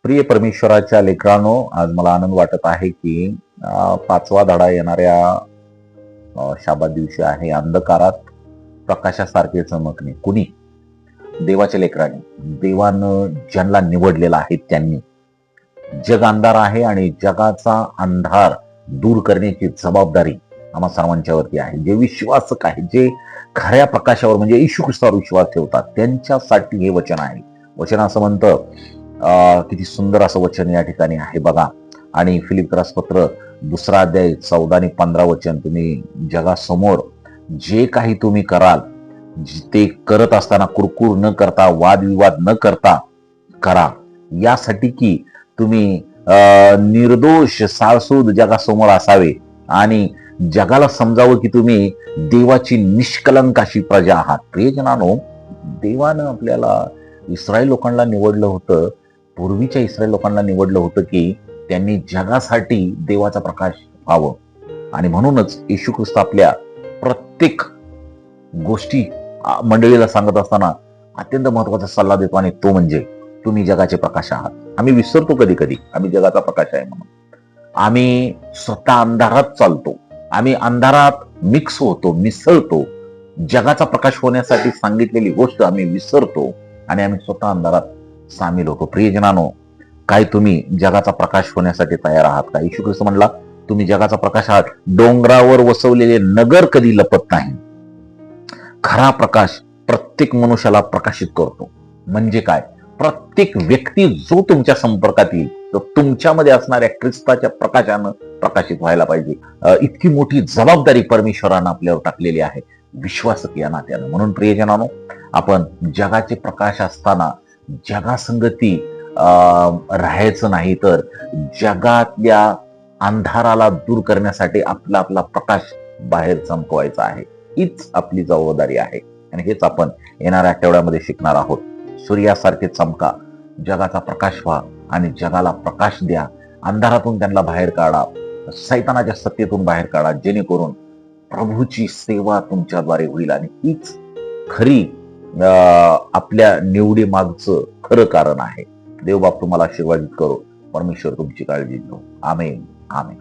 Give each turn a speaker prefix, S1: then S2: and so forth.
S1: प्रिय परमेश्वराच्या लेकरांनो, आज मला आनंद वाटत आहे की पाचवा धडा येणाऱ्या शाबात दिवशी आहे. अंधकारात प्रकाशासारखे चमकणे. कुणी? देवाच्या लेकरांनी. देवानं ज्यांना निवडलेला आहे त्यांनी. जग अंधार आहे आणि जगाचा अंधार दूर करण्याची जबाबदारी आम्हा सर्वांच्यावरती आहे. जे विश्वासक आहे, जे खऱ्या प्रकाशावर म्हणजे येशू ख्रिस्तावर विश्वास ठेवतात, त्यांच्यासाठी हे वचन आहे. वचन असं म्हणतं, किती सुंदर असं वचन या ठिकाणी आहे बघा. आणि फिलिप्पियस पत्र 2 अध्याय 14 आणि 15 वचन, तुम्ही जगासमोर जे काही तुम्ही कराल ते करत असताना कुरकुर न करता, वादविवाद न करता करा, यासाठी की तुम्ही निर्दोष साळसूद जगासमोर असावे आणि जगाला समजावं की तुम्ही देवाची निष्कलंक अशी प्रजा आहात. प्रियजनानो, देवानं आपल्याला इस्रायल लोकांना निवडलं होतं. पूर्वीच्या इस्रायल लोकांना निवडलं होतं की त्यांनी जगासाठी देवाचा प्रकाश व्हावं. आणि म्हणूनच येशू ख्रिस्त आपल्या प्रत्येक गोष्टी मंडळीला सांगत असताना अत्यंत महत्वाचा सल्ला देतो, आणि तो म्हणजे तुम्ही जगाचे प्रकाश आहात. आम्ही विसरतो कधी कधी आम्ही जगाचा प्रकाश आहे म्हणून. आम्ही स्वतः अंधारात चालतो, आम्ही अंधारात मिक्स होतो, मिसळतो. जगाचा प्रकाश होण्यासाठी सांगितलेली गोष्ट आम्ही विसरतो आणि आम्ही स्वतः अंधारात सामील होतो. प्रियजनानो, काय तुम्ही जगाचा प्रकाश होण्यासाठी तयार आहात का? येशू ख्रिस्त म्हणला, तुम्ही जगाचा प्रकाश आहात. डोंगरावर वसवलेले नगर कधी लपत नाही. खरा प्रकाश प्रत्येक मनुष्याला प्रकाशित करतो. म्हणजे काय? प्रत्येक व्यक्ती जो तुमच्या संपर्कात येईल तो तुमच्यामध्ये असणाऱ्या ख्रिस्ताच्या प्रकाशानं प्रकाशित व्हायला पाहिजे. इतकी मोठी जबाबदारी परमेश्वरानं आपल्यावर टाकलेली आहे विश्वासक या नात्यानं. म्हणून प्रियजनानो, आपण जगाचे प्रकाश असताना जगासंगती राहायचं नाही, तर जगातल्या अंधाराला दूर करण्यासाठी आपला प्रकाश बाहेर चमकवायचा आहे. हीच आपली जबाबदारी आहे आणि हेच आपण येणाऱ्या आठवड्यामध्ये शिकणार आहोत. सूर्यासारखे चमका, जगाचा प्रकाश व्हा आणि जगाला प्रकाश द्या. अंधारातून त्यांना बाहेर काढा, सैतानाच्या सत्तेतून बाहेर काढा, जेणेकरून प्रभूची सेवा तुमच्याद्वारे होईल. आणि हीच खरी आपल्या निवडी मागचं खरं कारण आहे. देवबाप तुम्हाला आशीर्वादित करो. परमेश्वर तुमची काळजी घेऊ. आमेन. आमेन.